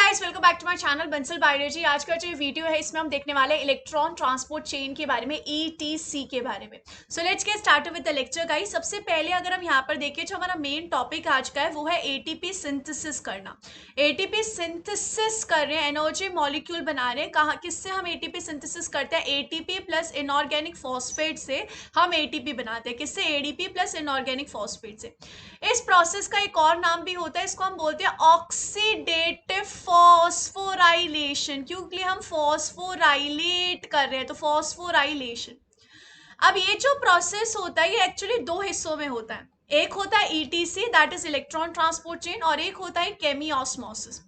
Guys, welcome back to my channel Bansal biology. आज का जो वीडियो है इसमें हम देखने वाले इलेक्ट्रॉन ट्रांसपोर्ट चेन के बारे में, ईटीसी के बारे में। So let's get started with the lecture guys. सबसे पहले अगर हम यहाँ पर देखें, जो हमारा मेन टॉपिक आज का है वो है एटीपी सिंथेसिस करना। एटीपी सिंथेसिस कर रहे हैं, एनर्जी मॉलिक्यूल बना रहे हैं। कहाँ किससे हम एटीपी सिंथेसिस करते हैं? एटीपी प्लस इनऑर्गेनिक फॉस्फेट से हम एटीपी बनाते हैं। किससे? एडीपी प्लस इनऑर्गेनिक फॉस्फेट से। इस प्रोसेस का एक और नाम भी होता है, इसको हम बोलते हैं ऑक्सीडेटिव फॉस्फोराइलेशन, क्योंकि हम फॉस्फोराइलेट कर रहे हैं, तो फॉस्फोराइलेशन। अब ये जो प्रोसेस होता है ये एक्चुअली दो हिस्सों में होता है। एक होता है etc, that is electron transport chain, और एक होता है केमियोस्मोसिस।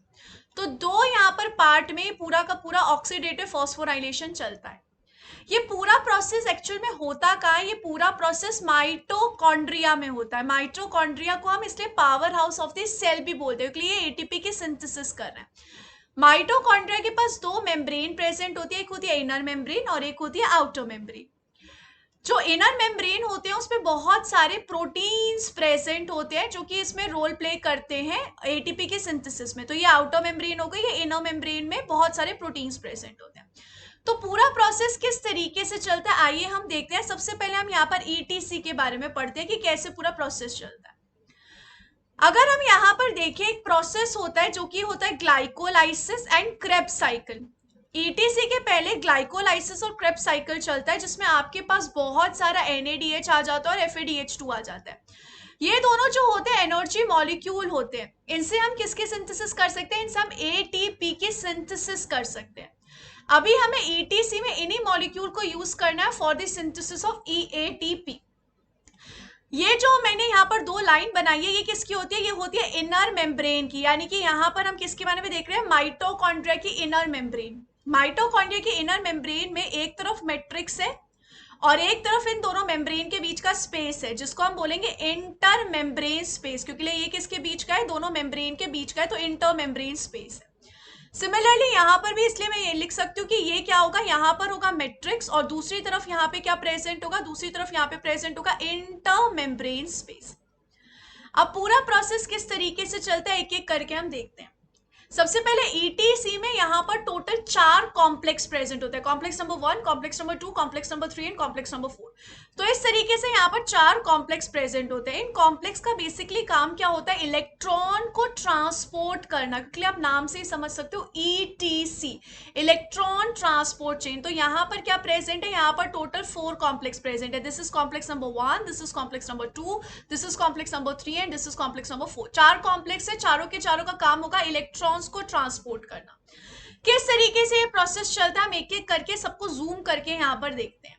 तो दो यहाँ पर पार्ट में पूरा का पूरा ऑक्सीडेटिव फॉस्फोराइलेशन चलता है। ये पूरा प्रोसेस एक्चुअल में होता कहाँ है? ये पूरा प्रोसेस माइटोकॉन्ड्रिया में होता है। माइटोकॉन्ड्रिया को हम इसलिए power house of the cell भी बोलते हैं, क्योंकि ये एटीपी की सिंथेसिस कर रहे हैं। माइटोकॉन्ड्रिया के पास दो मेम्ब्रेन प्रेजेंट होती है, एक होती है इनर मेम्ब्रेन और एक होती है आउटर मेम्ब्रेन। जो इनर मेम्ब्रेन होते हैं उसमें बहुत सारे प्रोटीन्स प्रेजेंट होते हैं जो कि इसमें रोल प्ले करते हैं एटीपी के सिंथेसिस में। तो ये आउटर मेम्ब्रेन हो गई, ये इनर मेम्ब्रेन में बहुत सारे प्रोटीन्स प्रेजेंट होते हैं। तो पूरा प्रोसेस किस तरीके से चलता है आइए हम देखते हैं। सबसे पहले हम यहाँ पर ईटीसी के बारे में पढ़ते हैं कि कैसे पूरा प्रोसेस चलता है। अगर हम यहाँ पर देखें, एक प्रोसेस होता है जो कि होता है glycolysis and Krebs cycle. Etc के पहले ग्लाइकोलाइसिस और क्रेब्स साइकिल चलता है, जिसमें आपके पास बहुत सारा NADH आ जाता है और FADH2 आ जाता है। ये दोनों जो होते हैं एनर्जी मॉलिक्यूल होते हैं, इनसे हम किसकी सिंथेसिस कर सकते हैं? इनसे हम एटीपी की सिंथेसिस कर सकते हैं। अभी हमें ईटीसी में इन्हीं मॉलिक्यूल को यूज करना है फॉर द सिंथेसिस ऑफ ईएटीपी। ये जो मैंने यहाँ पर दो लाइन बनाई है, ये किसकी होती है? ये होती है इनर मेम्ब्रेन की, यानी कि यहाँ पर हम किसके बारे में देख रहे हैं? माइटोकॉन्ड्रिया की इनर मेम्ब्रेन। माइटोकॉन्ड्रिया की इनर मेम्ब्रेन में एक तरफ मैट्रिक्स है और एक तरफ इन दोनों मेम्ब्रेन के बीच का स्पेस है, जिसको हम बोलेंगे इंटर मेम्ब्रेन स्पेस, क्योंकि ये किसके बीच का है? दोनों मेम्ब्रेन के बीच का है, तो इंटर मेम्ब्रेन स्पेस है। सिमिलरली यहाँ पर भी इसलिए मैं ये लिख सकती हूँ कि ये क्या होगा? यहाँ पर होगा मैट्रिक्स और दूसरी तरफ यहाँ पे क्या प्रेजेंट होगा? दूसरी तरफ यहाँ पे प्रेजेंट होगा इंटर मेम्ब्रेन स्पेस। अब पूरा प्रोसेस किस तरीके से चलता है एक एक करके हम देखते हैं। सबसे पहले ईटीसी में यहाँ पर टोटल 4 कॉम्प्लेक्स प्रेजेंट होते हैं। Complex number 1, complex number 2, complex number 3 and complex number 4। तो इस तरीके से यहाँ पर 4 कॉम्प्लेक्स प्रेजेंट होते हैं। इन कॉम्प्लेक्स का बेसिकली काम क्या होता है? इलेक्ट्रॉन को ट्रांसपोर्ट करना, क्योंकि आप नाम से ही समझ सकते हो ईटीसी, इलेक्ट्रॉन ट्रांसपोर्ट चेन। तो यहाँ पर क्या प्रेजेंट है? यहाँ पर टोटल 4 कॉम्प्लेक्स प्रेजेंट है। This is complex number 1, this is complex number 2, this is complex number 3 and this is complex number 4। 4 complex है, चारों के चारों का काम होगा इलेक्ट्रॉन्स को ट्रांसपोर्ट करना। किस तरीके से ये प्रोसेस चलता है हम एक एक करके सबको जूम करके यहाँ पर देखते हैं।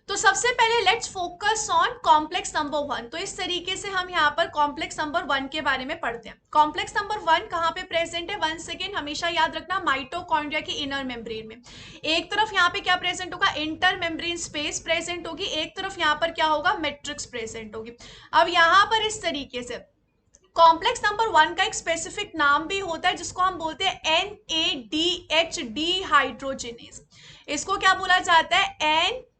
तो सबसे पहले let's focus on complex number 1। तो इस तरीके से हम यहाँ पर कॉम्प्लेक्स नंबर 1 के बारे में पढ़ते हैं। कॉम्प्लेक्स नंबर 1 कहाँ पे प्रेजेंट है? 1 सेकेंड, हमेशा याद रखना, माइटोकॉन्ड्रिया की इनर मेम्ब्रेन में। एक तरफ यहाँ पे क्या प्रेजेंट होगा? इंटर मेम्ब्रेन स्पेस प्रेजेंट होगी, एक तरफ यहाँ पर क्या होगा? मैट्रिक्स प्रेजेंट होगी। अब यहाँ पर इस तरीके से कॉम्प्लेक्स नंबर 1 का एक स्पेसिफिक नाम भी होता है, जिसको हम बोलते हैं NADH डिहाइड्रोजिनेज। इसको क्या बोला जाता है?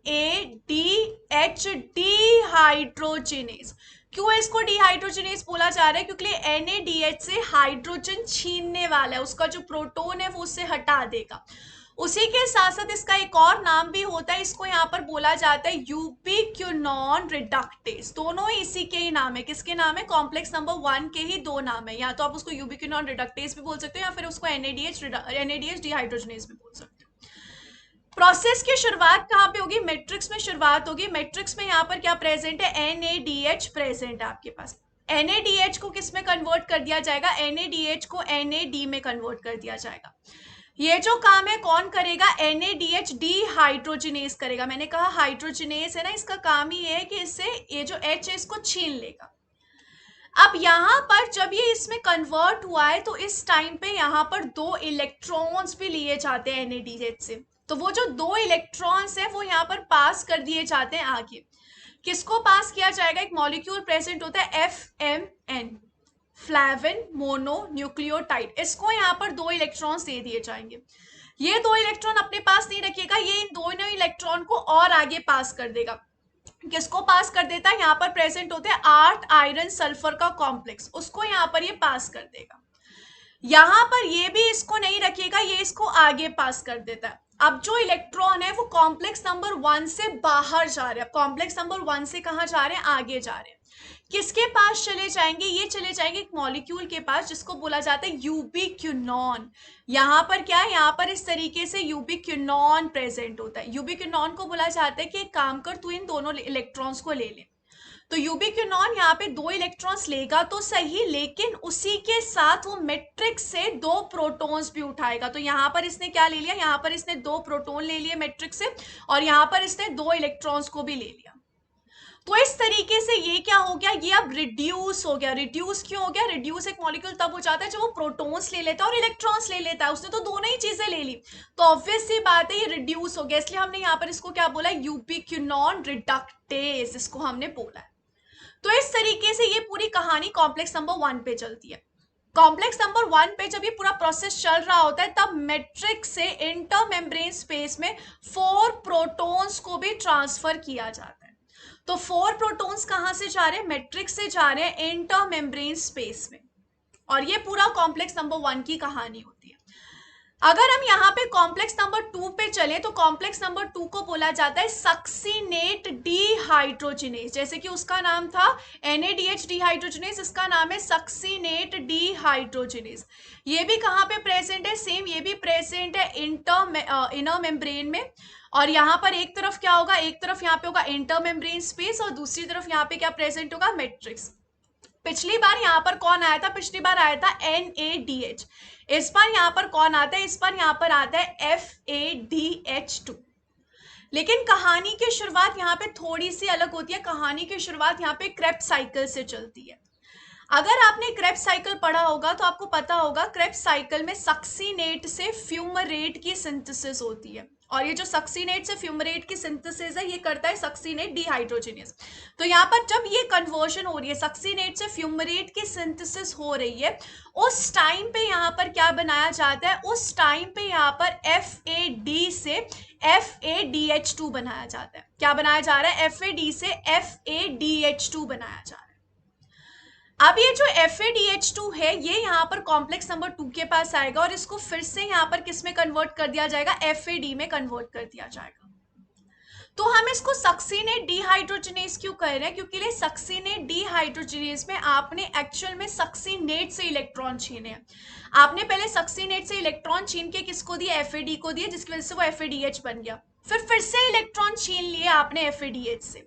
NADH dehydrogenase. क्यों इसको डिहाइड्रोजिनेज बोला जा रहा है? क्योंकि NADH से हाइड्रोजन छीनने वाला है, उसका जो प्रोटोन है वो उससे हटा देगा। उसी के साथ साथ इसका एक और नाम भी होता है, इसको यहाँ पर बोला जाता है यूबिक्विनोन रिडक्टेज। दोनों ही इसी के ही नाम है। किसके नाम है? कॉम्प्लेक्स नंबर 1 के ही दो नाम है। या तो आप उसको यूबिक्विनोन रिडक्टेज भी बोल सकते हो या फिर उसको NADH डिहाइड्रोजनेज भी बोल सकते हो। प्रोसेस की शुरुआत कहाँ पे होगी? मैट्रिक्स में शुरुआत होगी। मैट्रिक्स में यहाँ पर क्या प्रेजेंट है? NADH प्रेजेंट है आपके पास। NADH को किस में कन्वर्ट कर दिया जाएगा? NADH को NAD में कन्वर्ट कर दिया जाएगा। ये जो काम है कौन करेगा? NADH डिहाइड्रोजिनेज करेगा। मैंने कहा हाइड्रोजिनेज है ना, इसका काम ही है कि इससे ये जो H है इसको छीन लेगा। अब यहाँ पर जब ये इसमें कन्वर्ट हुआ है तो इस टाइम पे यहाँ पर 2 इलेक्ट्रॉन्स भी लिए जाते हैं NADH से। तो वो जो 2 इलेक्ट्रॉन्स है वो यहाँ पर पास कर दिए जाते हैं आगे। किसको पास किया जाएगा? एक मॉलिक्यूल प्रेजेंट होता है FMN, फ्लैविन मोनो न्यूक्लियोटाइड। इसको यहाँ पर 2 इलेक्ट्रॉन्स दे दिए जाएंगे। ये 2 इलेक्ट्रॉन अपने पास नहीं रखिएगा, ये इन दोनों इलेक्ट्रॉन को और आगे पास कर देगा। किसको पास कर देता है? यहाँ पर प्रेजेंट होते हैं 8 आयरन सल्फर का कॉम्प्लेक्स, उसको यहाँ पर ये पास कर देगा। यहां पर ये भी इसको नहीं रखेगा, ये इसको आगे पास कर देता है। अब जो इलेक्ट्रॉन है वो कॉम्प्लेक्स नंबर 1 से बाहर जा रहे हैं, कॉम्प्लेक्स नंबर 1 से कहां जा रहे हैं, आगे जा रहे हैं। किसके पास चले जाएंगे, ये चले जाएंगे एक मॉलिक्यूल के पास जिसको बोला जाता है यूबिक्विनोन। यहां पर क्या है, यहां पर इस तरीके से यूबिक्विनोन प्रेजेंट होता है। यूबिक्विनोन को बोला जाता है कि एक काम कर, तू इन दोनों इलेक्ट्रॉन्स को ले ले। तो यूबिक्विनोन यहाँ पे 2 इलेक्ट्रॉन्स लेगा तो सही, लेकिन उसी के साथ वो मैट्रिक्स से 2 प्रोटॉन्स भी उठाएगा। तो यहाँ पर इसने क्या ले लिया, यहाँ पर इसने 2 प्रोटॉन ले लिए मैट्रिक्स से, और यहाँ पर इसने 2 इलेक्ट्रॉन्स को भी ले लिया। तो इस तरीके से ये क्या हो गया, ये अब रिड्यूस हो गया। रिड्यूस क्यों हो गया, रिड्यूस एक मॉलिक्यूल तब हो जाता है जब वो प्रोटॉन्स ले लेता है और इलेक्ट्रॉन्स ले लेता है। उसने तो दोनों ही चीजें ले ली, तो ऑब्वियस सी बात है ये रिड्यूस हो गया। इसलिए हमने यहाँ पर इसको क्या बोला, यूबिक्विनोन रिडक्टेज, इसको हमने बोला है। तो इस तरीके से ये पूरी कहानी कॉम्प्लेक्स नंबर 1 पे चलती है। कॉम्प्लेक्स नंबर 1 पे जब ये पूरा प्रोसेस चल रहा होता है तब मैट्रिक्स से इंटर मेम्ब्रेन स्पेस में 4 प्रोटॉन्स को भी ट्रांसफर किया जाता है। तो 4 प्रोटॉन्स कहां से जा रहे हैं, मैट्रिक्स से जा रहे हैं इंटर मेम्ब्रेन स्पेस में, और ये पूरा कॉम्प्लेक्स नंबर 1 की कहानी होती है। अगर हम यहाँ पे कॉम्प्लेक्स नंबर 2 पे चले तो कॉम्प्लेक्स नंबर 2 को बोला जाता है सक्सीनेट डीहाइड्रोजिनेज। जैसे कि उसका नाम था NADH डीहाइड्रोजिनेज, इसका नाम है सक्सीनेट डीहाइड्रोजिनेज। ये भी कहाँ पे प्रेजेंट है, सेम ये भी प्रेजेंट है इनर मेम्ब्रेन में। और यहाँ पर एक तरफ क्या होगा, एक तरफ यहाँ पे होगा इंटर मेम्ब्रेन स्पेस और दूसरी तरफ यहाँ पे क्या प्रेजेंट होगा, मैट्रिक्स। पिछली बार यहाँ पर कौन आया था, पिछली बार आया था NADH। इस बार यहाँ पर कौन आता है, इस बार यहाँ पर आता है FADH2। लेकिन कहानी की शुरुआत यहाँ पे थोड़ी सी अलग होती है। कहानी की शुरुआत यहाँ पे क्रेब्स साइकिल से चलती है। अगर आपने क्रेब्स साइकिल पढ़ा होगा तो आपको पता होगा क्रेब्स साइकिल में सक्सीनेट से फ्यूमरेट की सिंथेसिस होती है, और ये जो सक्सीनेट से फ्यूमरेट की सिंथेसिस है ये करता है सक्सीनेट डीहाइड्रोजिनेज। तो यहाँ पर जब ये कन्वर्जन हो रही है, सक्सीनेट से फ्यूमरेट की सिंथेसिस हो रही है, उस टाइम पे यहाँ पर क्या बनाया जाता है, उस टाइम पे यहाँ पर FAD से FADH2 बनाया जाता है। क्या बनाया जा रहा है, FAD से FADH2 बनाया जा रहा है। अब ये जो FADH2 है ये यहाँ पर कॉम्प्लेक्स नंबर 2 के पास आएगा और इसको फिर से यहाँ पर किस में कन्वर्ट कर दिया जाएगा, FAD में कन्वर्ट कर दिया जाएगा। तो हम इसको सक्सीनेट डीहाइड्रोजिनेज क्यों कह रहे हैं, क्योंकि सक्सीनेट डीहाइड्रोजिनेज में आपने एक्चुअल में सक्सीनेट से इलेक्ट्रॉन छीने हैं। आपने पहले सक्सीनेट से इलेक्ट्रॉन छीन के किसको दिए, FAD को दिए, जिसकी वजह से वो FADH बन गया। फिर से इलेक्ट्रॉन छीन लिए आपने FADH से।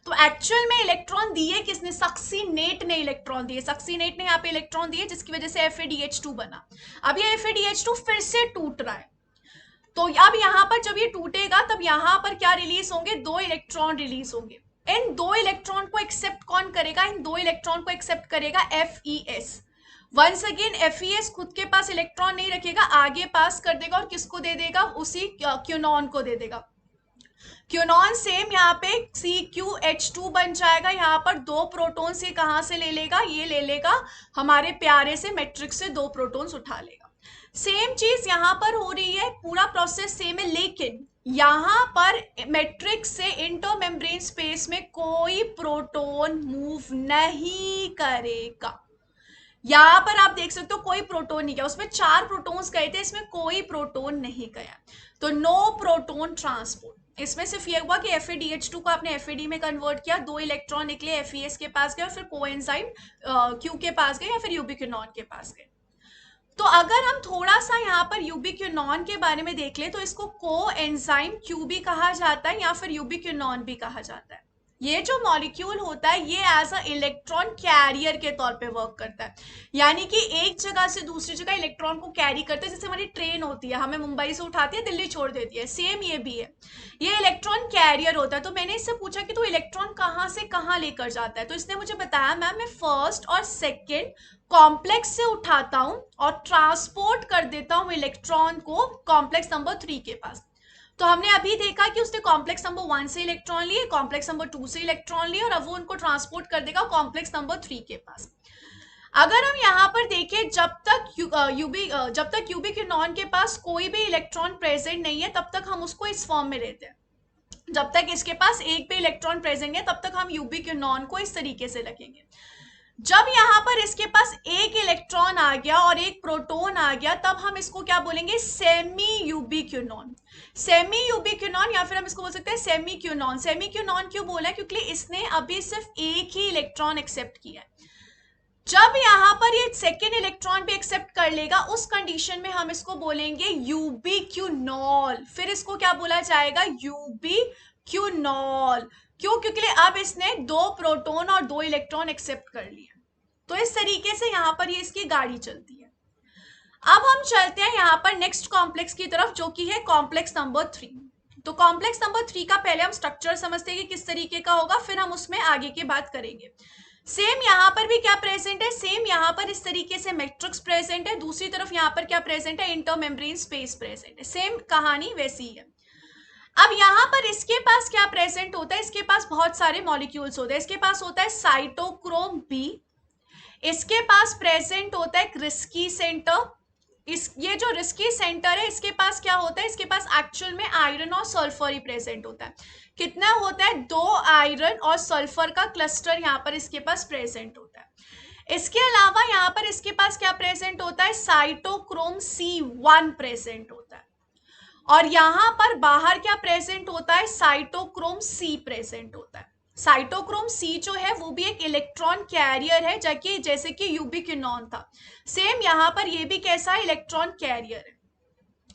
तो एक्चुअल में इलेक्ट्रॉन दिए किसने, सक्सीनेट ने इलेक्ट्रॉन दिए। सक्सीनेट ने यहाँ पे इलेक्ट्रॉन दिए जिसकी वजह से FADH2 बना। अब ये FADH2 फिर से टूट रहा है। तो अब यहाँ पर जब ये टूटेगा तब यहाँ पर क्या रिलीज होंगे, 2 इलेक्ट्रॉन रिलीज होंगे। इन 2 इलेक्ट्रॉन को एक्सेप्ट कौन करेगा, इन 2 इलेक्ट्रॉन को एक्सेप्ट करेगा FES। वंस अगेन FES खुद के पास इलेक्ट्रॉन नहीं रखेगा, आगे पास कर देगा और किसको दे देगा, उसी क्यूनॉन को दे देगा। क्यूनॉन सेम यहाँ पे CQH2 बन जाएगा। यहाँ पर 2 प्रोटॉन से कहां से ले लेगा, ये ले लेगा हमारे प्यारे से मैट्रिक्स से 2 प्रोटॉन्स उठा लेगा। सेम चीज यहां पर हो रही है, पूरा प्रोसेस सेम है, लेकिन यहां पर मैट्रिक्स से इंटर मेम्ब्रेन स्पेस में कोई प्रोटॉन मूव नहीं करेगा। यहाँ पर आप देख सकते हो कोई प्रोटॉन नहीं गया, उसमें 4 प्रोटॉन्स गए थे, इसमें कोई प्रोटॉन नहीं गया। तो नो प्रोटॉन ट्रांसपोर्ट। इसमें सिर्फ ये हुआ कि FADH2 को आपने FAD में कन्वर्ट किया, 2 इलेक्ट्रॉन निकले, FES के पास गए और फिर कोएंजाइम Q के पास गए या फिर यूबिक्विनोन के पास गए। तो अगर हम थोड़ा सा यहाँ पर यूबिक्विनोन के बारे में देख ले तो इसको कोएंजाइम Q भी कहा जाता है या फिर यूबिक्विनोन भी कहा जाता है। ये जो मॉलिक्यूल होता है ये एज अ इलेक्ट्रॉन कैरियर के तौर पे वर्क करता है, यानी कि एक जगह से दूसरी जगह इलेक्ट्रॉन को कैरी करता है। जैसे हमारी ट्रेन होती है, हमें मुंबई से उठाती है, दिल्ली छोड़ देती है, सेम ये भी है, ये इलेक्ट्रॉन कैरियर होता है। तो मैंने इससे पूछा कि तू इलेक्ट्रॉन कहाँ से कहाँ लेकर जाता है, तो इसने मुझे बताया मैम मैं फर्स्ट और सेकेंड कॉम्प्लेक्स से उठाता हूं और ट्रांसपोर्ट कर देता हूं इलेक्ट्रॉन को कॉम्प्लेक्स नंबर 3 के पास। तो हमने अभी देखा कि उसने कॉम्प्लेक्स नंबर 1 से इलेक्ट्रॉन लिए, कॉम्प्लेक्स नंबर 2 से इलेक्ट्रॉन लिए और अब वो उनको ट्रांसपोर्ट कर देगा कॉम्प्लेक्स नंबर 3 के पास। अगर हम यहाँ पर देखें जब तक यूबिक्विनोन के पास कोई भी इलेक्ट्रॉन प्रेजेंट नहीं है तब तक हम उसको इस फॉर्म में लेते हैं। जब तक इसके पास एक भी इलेक्ट्रॉन प्रेजेंट है तब तक हम यूबिक्विनोन को इस तरीके से रखेंगे। जब यहाँ पर इसके पास एक इलेक्ट्रॉन आ गया और एक प्रोटॉन आ गया, तब हम इसको क्या बोलेंगे, सेमी यूबिक्विनॉन। सेमी यूबिक्विनॉन या फिर हम इसको बोल सकते हैं सेमी क्यूनॉन। सेमी क्यूनॉन क्यों बोला है, क्योंकि इसने अभी सिर्फ एक ही इलेक्ट्रॉन एक्सेप्ट किया है। जब यहाँ पर ये सेकेंड इलेक्ट्रॉन भी एक्सेप्ट कर लेगा, उस कंडीशन में हम इसको बोलेंगे यूबिक्विनॉल। फिर इसको क्या बोला जाएगा, यूबिक्विनॉल। क्यों, क्योंकि अब इसने दो प्रोटॉन और दो इलेक्ट्रॉन एक्सेप्ट कर लिए। तो इस तरीके से यहाँ पर ये इसकी गाड़ी चलती है। अब हम चलते हैं यहाँ पर नेक्स्ट कॉम्प्लेक्स की तरफ, जो कि है कॉम्प्लेक्स नंबर 3। तो कॉम्प्लेक्स नंबर 3 का पहले हम स्ट्रक्चर समझते हैं कि किस तरीके का होगा, फिर हम उसमें आगे की बात करेंगे। सेम यहाँ पर भी क्या प्रेजेंट है, सेम यहाँ पर इस तरीके से मैट्रिक्स प्रेजेंट है, दूसरी तरफ यहाँ पर क्या प्रेजेंट है, इंटरमेम्ब्रेन स्पेस प्रेजेंट है। सेम कहानी वैसी ही है। अब यहाँ पर इसके पास क्या प्रेजेंट होता है, इसके पास बहुत सारे मॉलिक्यूल्स होते हैं। इसके पास होता है साइटोक्रोम बी, इसके पास प्रेजेंट होता है रिस्की सेंटर। ये जो रिस्की सेंटर है, इसके पास क्या होता है, इसके पास एक्चुअल में आयरन और सल्फर ही प्रेजेंट होता है। कितना होता है, 2 आयरन और सल्फर का क्लस्टर यहाँ पर इसके पास प्रेजेंट होता है। इसके अलावा यहाँ पर इसके पास क्या प्रेजेंट होता है, साइटोक्रोम C1 प्रेजेंट होता है। और यहाँ पर बाहर क्या प्रेजेंट होता है, साइटोक्रोम C प्रेजेंट होता है। साइटोक्रोम C जो है वो भी एक इलेक्ट्रॉन कैरियर है, जैसे कि यूबिक्विनॉन था। सेम यहाँ पर ये भी कैसा इलेक्ट्रॉन कैरियर है।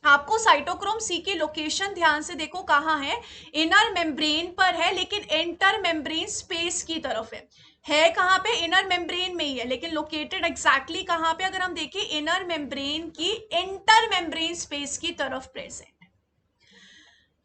आपको साइटोक्रोम C की लोकेशन ध्यान से देखो कहाँ है, इनर मेम्ब्रेन पर है, लेकिन इंटर मेम्ब्रेन स्पेस की तरफ है कहाँ पे, इनर मेम्ब्रेन में ही है, लेकिन लोकेटेड एग्जैक्टली कहाँ पे, अगर हम देखें इनर मेम्ब्रेन की इंटर मेम्ब्रेन स्पेस की तरफ प्रेजेंट।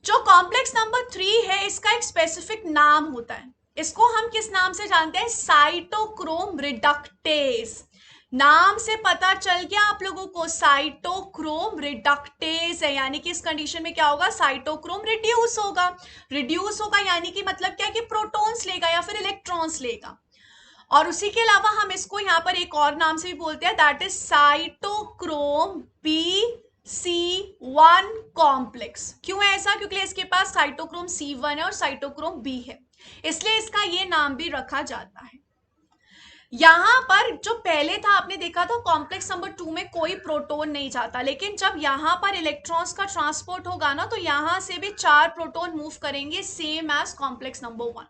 जो कॉम्प्लेक्स नंबर 3 है, इसका एक स्पेसिफिक नाम होता है। इसको हम किस नाम से जानते हैं, साइटोक्रोम रिडक्टेज। नाम से पता चल गया आप लोगों को, साइटोक्रोम रिडक्टेज है, यानी कि इस कंडीशन में क्या होगा, साइटोक्रोम रिड्यूस होगा। रिड्यूस होगा यानी कि मतलब क्या है कि प्रोटॉन्स लेगा या फिर इलेक्ट्रॉन्स लेगा। और उसी के अलावा हम इसको यहाँ पर एक और नाम से भी बोलते हैं, that is cytochrome B(C)1 complex. क्यों है ऐसा, क्योंकि इसके पास साइटोक्रोम C1 है और साइटोक्रोम B है, इसलिए इसका ये नाम भी रखा जाता है। यहां पर जो पहले था आपने देखा था कॉम्प्लेक्स नंबर 2 में कोई प्रोटॉन नहीं जाता, लेकिन जब यहां पर इलेक्ट्रॉन्स का ट्रांसपोर्ट होगा ना, तो यहां से भी 4 प्रोटॉन मूव करेंगे, सेम एज कॉम्प्लेक्स नंबर 1।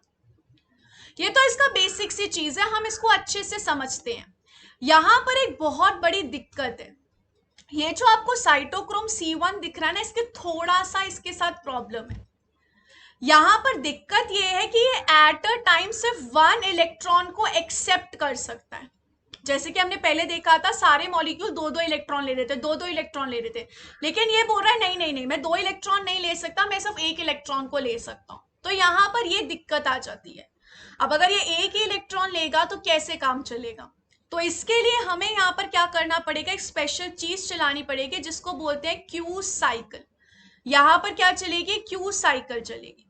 ये तो इसका बेसिक सी चीज है, हम इसको अच्छे से समझते हैं। यहां पर एक बहुत बड़ी दिक्कत है, ये जो आपको साइटोक्रोम C1 दिख रहा है ना, इसके थोड़ा सा इसके साथ प्रॉब्लम है। यहां पर दिक्कत ये है कि ये एट अ टाइम सिर्फ 1 इलेक्ट्रॉन को एक्सेप्ट कर सकता है। जैसे कि हमने पहले देखा था, सारे मॉलिक्यूल 2-2 इलेक्ट्रॉन ले रहे थे, 2-2 इलेक्ट्रॉन ले रहे थे, लेकिन ये बोल रहा है नहीं नहीं नहीं, मैं 2 इलेक्ट्रॉन नहीं ले सकता, मैं सिर्फ 1 इलेक्ट्रॉन को ले सकता हूं। तो यहां पर ये दिक्कत आ जाती है। अब अगर ये एक ही इलेक्ट्रॉन लेगा तो कैसे काम चलेगा, तो इसके लिए हमें यहाँ पर क्या करना पड़ेगा, एक स्पेशल चीज चलानी पड़ेगी जिसको बोलते हैं क्यू साइकिल। यहाँ पर क्या चलेगी, क्यू साइकिल चलेगी।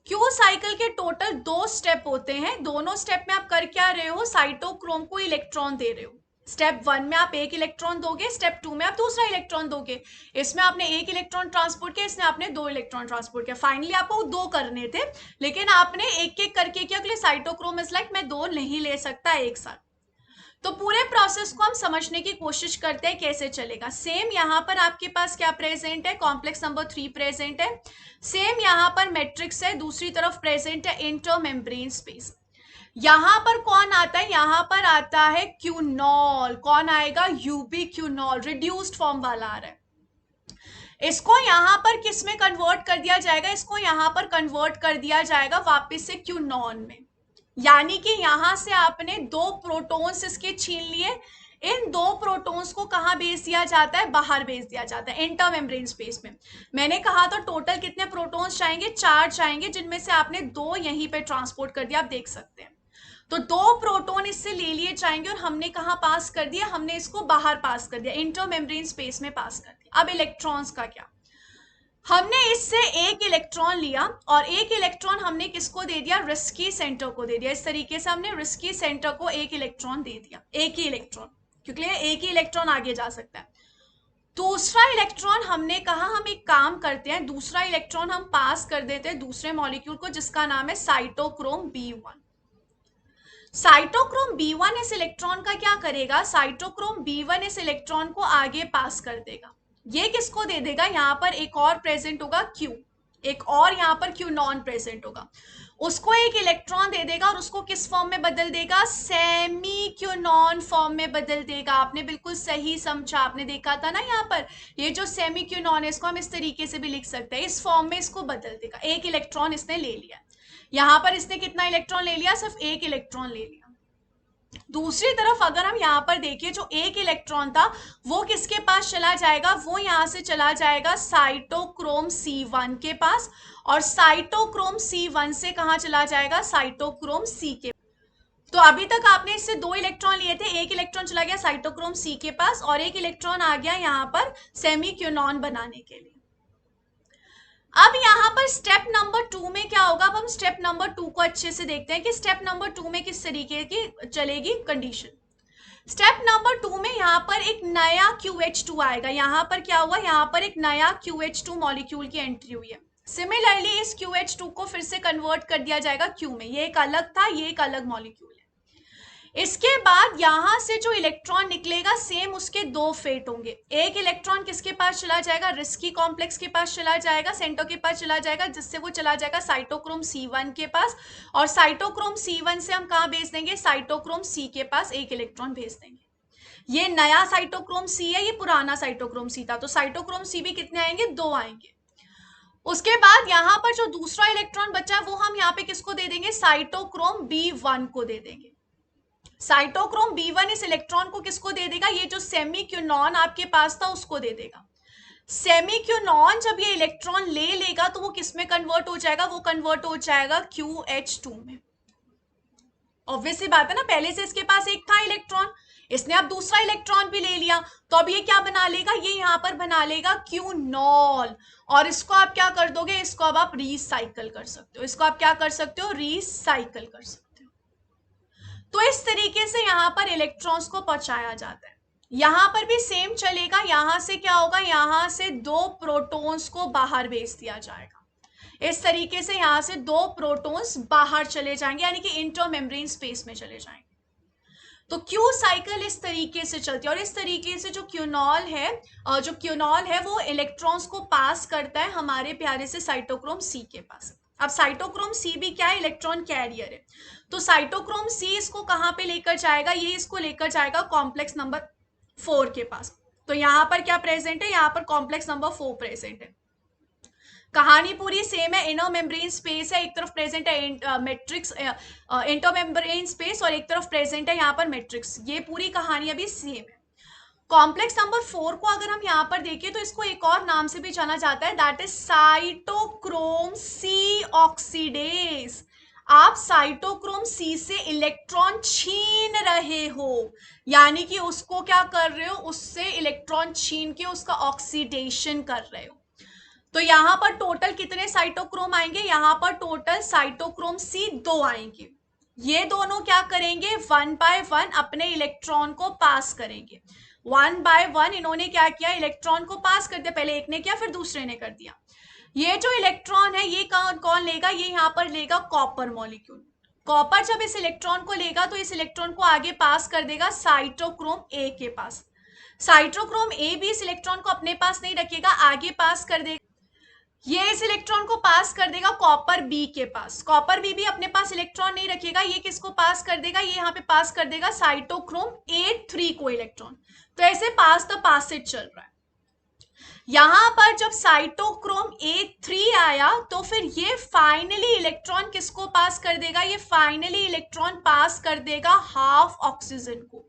क्यू साइकिल के टोटल 2 स्टेप होते हैं, दोनों स्टेप में आप कर क्या रहे हो, साइटोक्रोम को इलेक्ट्रॉन दे रहे हो। स्टेप 1 में आप 1 इलेक्ट्रॉन दोगे, स्टेप 2 में आप दूसरा इलेक्ट्रॉन दोगे। इसमें आपने 1 इलेक्ट्रॉन ट्रांसपोर्ट किया, इसमें आपने 2 इलेक्ट्रॉन ट्रांसपोर्ट किया। फाइनली आपको 2 करने थे, लेकिन आपने एक एक करके किया, क्योंकि साइटोक्रोम इज लाइक मैं 2 नहीं ले सकता एक साथ। तो पूरे प्रोसेस को हम समझने की कोशिश करते हैं कैसे चलेगा। सेम यहाँ पर आपके पास क्या प्रेजेंट है, कॉम्प्लेक्स नंबर 3 प्रेजेंट है। सेम यहाँ पर मैट्रिक्स है, दूसरी तरफ प्रेजेंट है इंटरमेम्ब्रेन स्पेस। यहाँ पर कौन आता है, यहाँ पर आता है क्यूनॉल। कौन आएगा, यूबिक्विनॉल, रिड्यूस्ड फॉर्म वाला आ रहा है। इसको यहाँ पर किस में कन्वर्ट कर दिया जाएगा, इसको यहाँ पर कन्वर्ट कर दिया जाएगा वापस से क्यूनॉन में। यानी कि यहां से आपने 2 प्रोटॉन्स इसके छीन लिए, इन 2 प्रोटॉन्स को कहां भेज दिया जाता है, बाहर भेज दिया जाता है इंटरमेम्ब्रेन स्पेस में। मैंने कहा था टोटल कितने प्रोटॉन्स चाहेंगे, 4 चाहेंगे, जिनमें से आपने 2 यहीं पे ट्रांसपोर्ट कर दिया, आप देख सकते हैं। तो 2 प्रोटॉन इससे ले लिए जाएंगे और हमने कहां पास कर दिया, हमने इसको बाहर पास कर दिया, इंटरमेम्ब्रेन स्पेस में पास कर दिया। अब इलेक्ट्रॉन्स का क्या, हमने इससे 1 इलेक्ट्रॉन लिया और 1 इलेक्ट्रॉन हमने किसको दे दिया, रिस्की सेंटर को दे दिया। इस तरीके से हमने रिस्की सेंटर को 1 इलेक्ट्रॉन दे दिया, 1 ही इलेक्ट्रॉन, क्योंकि 1 ही इलेक्ट्रॉन आगे जा सकता है। दूसरा इलेक्ट्रॉन हमने कहा हम एक काम करते हैं, दूसरा इलेक्ट्रॉन हम पास कर देते हैं दूसरे मॉलिक्यूल को, जिसका नाम है साइटोक्रोम B1। साइटोक्रोम B1 इस इलेक्ट्रॉन का क्या करेगा, साइटोक्रोम B1 इस इलेक्ट्रॉन को आगे पास कर देगा। ये किसको दे देगा, यहाँ पर एक और प्रेजेंट होगा Q, एक और यहाँ पर Q नॉन प्रेजेंट होगा, उसको एक इलेक्ट्रॉन दे देगा और उसको किस फॉर्म में बदल देगा, सेमी क्यूनॉन फॉर्म में बदल देगा। आपने बिल्कुल सही समझा, आपने देखा था ना यहाँ पर, ये जो सेमी क्यूनॉन है इसको हम इस तरीके से भी लिख सकते हैं, इस फॉर्म में इसको बदल देगा। एक इलेक्ट्रॉन इसने ले लिया, यहाँ पर इसने कितना इलेक्ट्रॉन ले लिया, सिर्फ एक इलेक्ट्रॉन ले लिया। दूसरी तरफ अगर हम यहाँ पर देखिए, जो एक इलेक्ट्रॉन था वो किसके पास चला जाएगा, वो यहाँ से चला जाएगा साइटोक्रोम C1 के पास, और साइटोक्रोम C1 से कहाँ चला जाएगा, साइटोक्रोम C के। तो अभी तक आपने इससे दो इलेक्ट्रॉन लिए थे, एक इलेक्ट्रॉन चला गया साइटोक्रोम C के पास और एक इलेक्ट्रॉन आ गया यहाँ पर सेमी क्यूनॉन बनाने के लिए। अब यहाँ पर स्टेप नंबर 2 में क्या होगा, अब हम स्टेप नंबर 2 को अच्छे से देखते हैं कि स्टेप नंबर 2 में किस तरीके की चलेगी कंडीशन। स्टेप नंबर 2 में यहाँ पर एक नया QH2 आएगा, यहाँ पर क्या हुआ, यहाँ पर एक नया QH2 मॉलिक्यूल की एंट्री हुई है। सिमिलरली इस QH2 को फिर से कन्वर्ट कर दिया जाएगा Q में, ये एक अलग था, ये एक अलग मॉलिक्यूल है। इसके बाद यहां से जो इलेक्ट्रॉन निकलेगा सेम उसके दो फेट होंगे, एक इलेक्ट्रॉन किसके पास चला जाएगा, रिस्की कॉम्प्लेक्स के पास चला जाएगा, सेंटो के पास चला जाएगा, जिससे वो चला जाएगा साइटोक्रोम C1 के पास, और साइटोक्रोम C1 से हम कहां भेज देंगे, साइटोक्रोम C के पास एक इलेक्ट्रॉन भेज देंगे। ये नया साइटोक्रोम C है, ये पुराना साइटोक्रोम C था, तो साइटोक्रोम C भी कितने आएंगे, दो आएंगे। उसके बाद यहाँ पर जो दूसरा इलेक्ट्रॉन बचा है वो हम यहाँ पे किसको दे देंगे, साइटोक्रोम B1 को दे देंगे। साइटोक्रोम B1 इस इलेक्ट्रॉन को किसको दे देगा, ये जो सेमी क्यूनॉन आपके पास था उसको दे देगा। सेमी क्यूनॉन जब ये इलेक्ट्रॉन ले लेगा तो वो किस में कन्वर्ट हो जाएगा, वो कन्वर्ट हो जाएगा QH2 में। ऑब्वियसली बात है ना, पहले से इसके पास एक था इलेक्ट्रॉन, इसने अब दूसरा इलेक्ट्रॉन भी ले लिया, तो अब ये क्या बना लेगा, ये यहाँ पर बना लेगा क्यूनॉल, और इसको आप क्या कर दोगे, इसको अब आप रिसाइकल कर सकते हो, इसको आप क्या कर सकते हो, रिसाइकल कर सकते हो। तो इस तरीके से यहाँ पर इलेक्ट्रॉन्स को पहुंचाया जाता है। यहां पर भी सेम चलेगा, यहां से क्या होगा, यहां से दो प्रोटॉन्स को बाहर भेज दिया जाएगा। इस तरीके से यहां से दो प्रोटॉन्स बाहर चले जाएंगे, यानी कि इंटरमेम्ब्रेन स्पेस में चले जाएंगे। तो क्यू साइकिल इस तरीके से चलती है, और इस तरीके से जो क्यूनॉल है वो इलेक्ट्रॉन्स को पास करता है हमारे प्यारे से साइटोक्रोम C के पास। अब साइटोक्रोम C भी क्या है, इलेक्ट्रॉन कैरियर है, तो साइटोक्रोम C इसको कहां पे लेकर जाएगा, ये इसको लेकर जाएगा कॉम्प्लेक्स नंबर 4 के पास। तो यहां पर क्या प्रेजेंट है, यहां पर कॉम्प्लेक्स नंबर 4 प्रेजेंट है। कहानी पूरी सेम है, इनर मेम्ब्रेन स्पेस है, एक तरफ प्रेजेंट है मैट्रिक्स इंटर मेम्ब्रेन स्पेस, और एक तरफ प्रेजेंट है यहाँ पर मैट्रिक्स, ये पूरी कहानी अभी सेम है। कॉम्प्लेक्स नंबर 4 को अगर हम यहाँ पर देखें तो इसको एक और नाम से भी जाना जाता है, that is cytochrome C oxidase. आप साइटोक्रोम C से इलेक्ट्रॉन छीन रहे हो, यानी कि उसको क्या कर रहे हो, उससे इलेक्ट्रॉन छीन के उसका ऑक्सीडेशन कर रहे हो। तो यहां पर टोटल कितने साइटोक्रोम आएंगे, यहां पर टोटल साइटोक्रोम C 2 आएंगे। ये दोनों क्या करेंगे, 1 बाय 1 अपने इलेक्ट्रॉन को पास करेंगे। 1 बाय 1 इन्होंने क्या किया, इलेक्ट्रॉन को पास कर दिया, पहले एक ने किया फिर दूसरे ने कर दिया। ये जो इलेक्ट्रॉन है ये कौन लेगा, ये यहाँ पर लेगा कॉपर मॉलिक्यूल। कॉपर जब इस इलेक्ट्रॉन को लेगा तो इस इलेक्ट्रॉन को आगे पास कर देगा साइटोक्रोम A के पास। साइटोक्रोम A भी इस इलेक्ट्रॉन को अपने पास नहीं रखेगा, आगे पास कर देगा, ये इस इलेक्ट्रॉन को पास कर देगा कॉपर B के पास। कॉपर B भी अपने पास इलेक्ट्रॉन नहीं रखेगा, ये किसको पास कर देगा, ये यहाँ पे पास कर देगा साइटोक्रोम A3 को इलेक्ट्रॉन। तो ऐसे पास द पासेज चल रहा है। यहां पर जब साइटोक्रोम A3 आया तो फिर ये फाइनली इलेक्ट्रॉन किसको पास कर देगा, ये फाइनली इलेक्ट्रॉन पास कर देगा हाफ ऑक्सीजन को,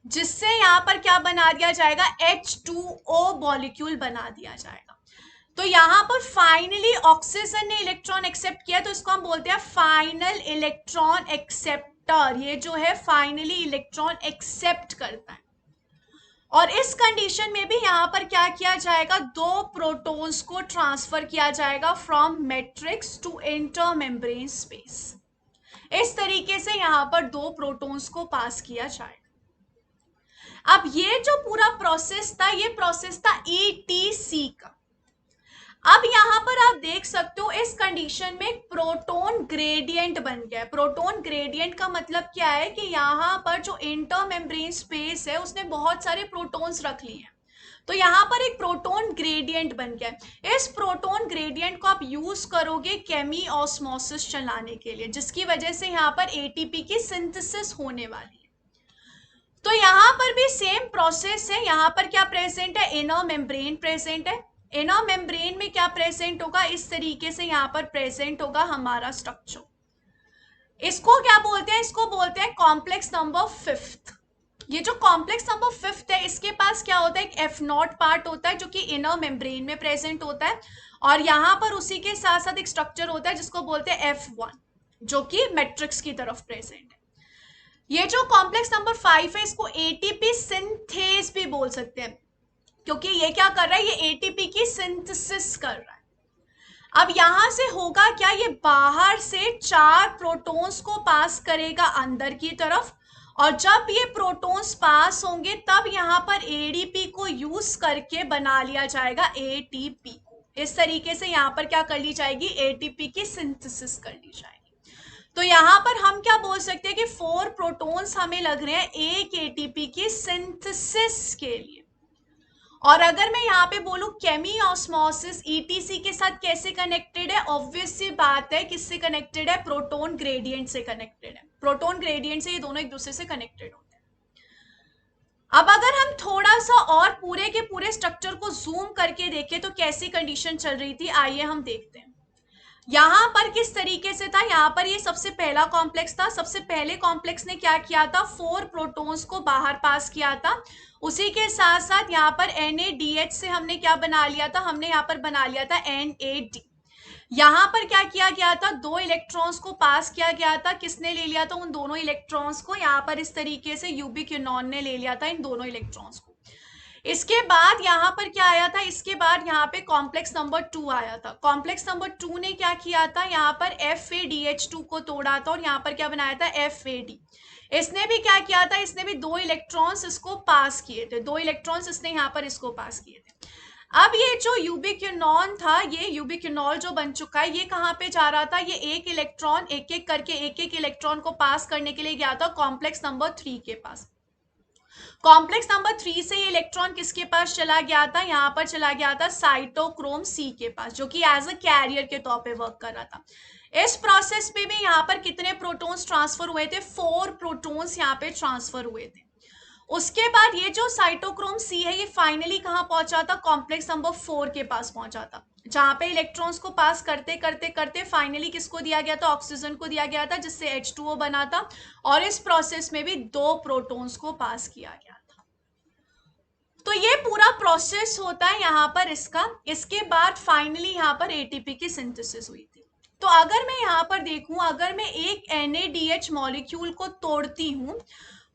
जिससे यहां पर क्या बना दिया जाएगा, H2O मॉलिक्यूल बना दिया जाएगा। तो यहां पर फाइनली ऑक्सीजन ने इलेक्ट्रॉन एक्सेप्ट किया, तो इसको हम बोलते हैं फाइनल इलेक्ट्रॉन एक्सेप्टर। ये जो है फाइनली इलेक्ट्रॉन एक्सेप्ट करता है। और इस कंडीशन में भी यहां पर क्या किया जाएगा, दो प्रोटॉन्स को ट्रांसफर किया जाएगा from matrix to inter membrane space. इस तरीके से यहां पर दो प्रोटॉन्स को पास किया जाएगा। अब ये जो पूरा प्रोसेस था, ये प्रोसेस था ETC का। अब यहाँ पर आप देख सकते हो इस कंडीशन में एक प्रोटॉन ग्रेडियंट बन गया है। प्रोटॉन ग्रेडियंट का मतलब क्या है कि यहाँ पर जो इंटर मेम्ब्रेन स्पेस है उसने बहुत सारे प्रोटॉन्स रख लिए हैं, तो यहाँ पर एक प्रोटॉन ग्रेडियंट बन गया है। इस प्रोटॉन ग्रेडियंट को आप यूज करोगे केमी ऑस्मोसिस चलाने के लिए, जिसकी वजह से यहाँ पर एटीपी की सिंथेसिस होने वाली है। तो यहाँ पर भी सेम प्रोसेस है। यहाँ पर क्या प्रेजेंट है, इनर मेम्ब्रेन प्रेजेंट है। इनर मेम्ब्रेन में क्या प्रेजेंट होगा, इस तरीके से यहाँ पर प्रेजेंट होगा हमारा स्ट्रक्चर। इसको क्या बोलते हैं, इसको बोलते हैं कॉम्प्लेक्स नंबर फिफ्थ। ये जो कॉम्प्लेक्स नंबर फिफ्थ है इसके पास क्या होता है, एक एफ नॉट पार्ट होता है जो कि इनर मेम्ब्रेन में प्रेजेंट होता है, और यहाँ पर उसी के साथ साथ एक स्ट्रक्चर होता है जिसको बोलते हैं F1 जो कि मैट्रिक्स की तरफ प्रेजेंट है। ये जो कॉम्प्लेक्स नंबर 5 है इसको एटीपी सिंथेस भी बोल सकते हैं, क्योंकि ये क्या कर रहा है, ये एटीपी की सिंथेसिस कर रहा है। अब यहां से होगा क्या, ये बाहर से 4 प्रोटॉन्स को पास करेगा अंदर की तरफ, और जब ये प्रोटॉन्स पास होंगे तब यहाँ पर एडीपी को यूज करके बना लिया जाएगा एटीपी को। इस तरीके से यहाँ पर क्या कर ली जाएगी, एटीपी की सिंथेसिस कर ली जाएगी। तो यहाँ पर हम क्या बोल सकते हैं कि 4 प्रोटॉन्स हमें लग रहे हैं एक एटीपी की सिंथेसिस के लिए। और अगर मैं यहाँ पे बोलूं केमी ऑस्मोसिस ईटीसी के साथ कैसे कनेक्टेड है, ऑब्वियस सी बात है किससे कनेक्टेड है, प्रोटॉन ग्रेडियंट से कनेक्टेड है। प्रोटॉन ग्रेडियंट से ये दोनों एक दूसरे से कनेक्टेड होते हैं। अब अगर हम थोड़ा सा और पूरे के पूरे स्ट्रक्चर को जूम करके देखें तो कैसी कंडीशन चल रही थी, आइए हम देखते हैं। यहाँ पर किस तरीके से था, यहाँ पर ये सबसे पहला कॉम्प्लेक्स था। सबसे पहले कॉम्प्लेक्स ने क्या किया था, 4 प्रोटॉन्स को बाहर पास किया था। उसी के साथ साथ यहाँ पर NADH से हमने क्या बना लिया था, हमने यहाँ पर बना लिया था NAD। यहाँ पर क्या किया गया था, 2 इलेक्ट्रॉन्स को पास किया गया था। किसने ले लिया था उन दोनों इलेक्ट्रॉन्स को, यहाँ पर इस तरीके से यूबिक्विनोन ने ले लिया था इन दोनों इलेक्ट्रॉन्स को। इसके बाद यहाँ पर क्या आया था, इसके बाद यहाँ पे कॉम्प्लेक्स नंबर 2 आया था। कॉम्प्लेक्स नंबर 2 ने क्या किया था, यहाँ पर FADH2 को तोड़ा था और यहाँ पर क्या बनाया था, FAD। इसने भी क्या किया था, इसने भी 2 इलेक्ट्रॉन्स इसको पास किए थे, 2 इलेक्ट्रॉन्स इसने यहाँ पर इसको पास किए थे। अब ये जो यूबिक्विनोन था, ये यूबिक्विनोल जो बन चुका है, ये कहाँ पे जा रहा था, ये एक इलेक्ट्रॉन एक एक करके एक एक इलेक्ट्रॉन को पास करने के लिए गया था कॉम्प्लेक्स नंबर 3 के पास। कॉम्प्लेक्स नंबर 3 से ये इलेक्ट्रॉन किसके पास चला गया था, यहाँ पर चला गया था साइटोक्रोम C के पास, जो कि एज अ कैरियर के तौर पे वर्क कर रहा था। इस प्रोसेस में भी यहाँ पर कितने प्रोटॉन्स ट्रांसफर हुए थे, 4 प्रोटॉन्स यहाँ पे ट्रांसफर हुए थे। उसके बाद ये जो साइटोक्रोम C है ये फाइनली कहाँ पहुंचा था, कॉम्प्लेक्स नंबर 4 के पास पहुंचा था, जहां पे इलेक्ट्रॉन्स को पास करते करते करते फाइनली किसको दिया गया था, ऑक्सीजन को दिया गया था, जिससे H2O बना था। और इस प्रोसेस में भी 2 प्रोटॉन्स को पास किया गया था। तो ये पूरा प्रोसेस होता है यहाँ पर इसका। इसके बाद फाइनली यहाँ पर एटीपी की सिंथेसिस हुई थी। तो अगर मैं यहाँ पर देखूं, अगर मैं एक NADH मॉलिक्यूल को तोड़ती हूं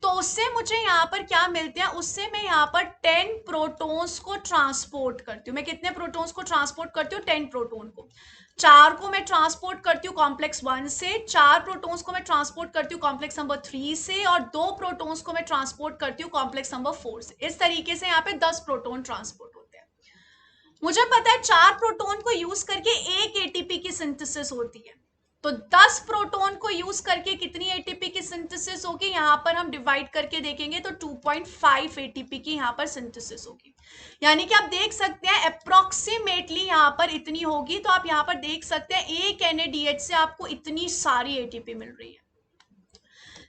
तो उससे मुझे यहाँ पर क्या मिलते हैं, उससे मैं यहाँ पर 10 प्रोटॉन्स को ट्रांसपोर्ट करती हूँ। मैं कितने प्रोटॉन्स को ट्रांसपोर्ट करती हूँ, 10 प्रोटॉन को। 4 को मैं ट्रांसपोर्ट करती हूँ कॉम्प्लेक्स 1 से, 4 प्रोटॉन्स को मैं ट्रांसपोर्ट करती हूँ कॉम्प्लेक्स नंबर 3 से, और 2 प्रोटॉन्स को मैं ट्रांसपोर्ट करती हूँ कॉम्प्लेक्स नंबर 4 से। इस तरीके से यहाँ पे 10 प्रोटॉन ट्रांसपोर्ट होते हैं। मुझे पता है 4 प्रोटॉन को यूज करके एक एटीपी की सिंथेसिस होती है, तो 10 प्रोटॉन को यूज करके कितनी एटीपी की सिंथेसिस होगी, यहाँ पर हम डिवाइड करके देखेंगे तो 2.5 एटीपी की यहाँ पर सिंथेसिस होगी। यानी कि आप देख सकते हैं अप्रोक्सीमेटली यहाँ पर इतनी होगी। तो आप यहाँ पर देख सकते हैं एक NADH से आपको इतनी सारी एटीपी मिल रही है।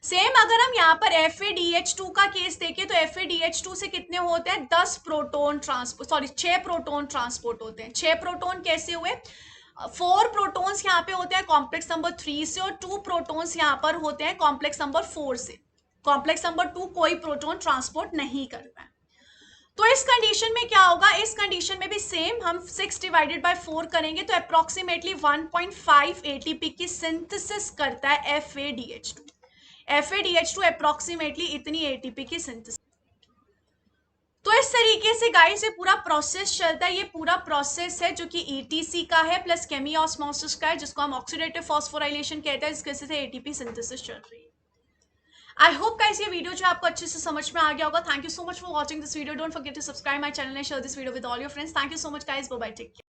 सेम अगर हम यहाँ पर FADH2 का केस देखें तो FADH2 से कितने होते हैं, 10 proton transport, sorry 6 proton transport होते हैं। 6 प्रोटॉन कैसे हुए, 4 प्रोटॉन्स यहाँ पे होते हैं कॉम्प्लेक्स नंबर 3 से, और 2 प्रोटॉन्स यहाँ पर होते हैं कॉम्प्लेक्स नंबर 4 से। कॉम्प्लेक्स नंबर 2 कोई प्रोटॉन ट्रांसपोर्ट नहीं करता है। तो इस कंडीशन में क्या होगा, इस कंडीशन में भी सेम हम 6 डिवाइडेड बाय 4 करेंगे तो अप्रोक्सीमेटली 1.5 एटीपी की सिंथेसिस करता है FADH2। FADH2 अप्रोक्सीमेटली इतनी एटीपी की सिंथेसिस। तो इस तरीके से गाइस ये पूरा प्रोसेस चलता है। ये पूरा प्रोसेस है जो कि ETC का है प्लस केमी ऑस्मोसिस का है, जिसको हम ऑक्सीडेटिव फॉस्फोराइलेशन कहते हैं, जिसके से एटीपी सिंथेसिस चल रही है। आई होप गाइस ये वीडियो जो आपको अच्छे से समझ में आ गया होगा। Thank you so much for watching this video. Don't forget to subscribe my channel and share this video with all your friends. Thank you so much guys, bye bye, take care.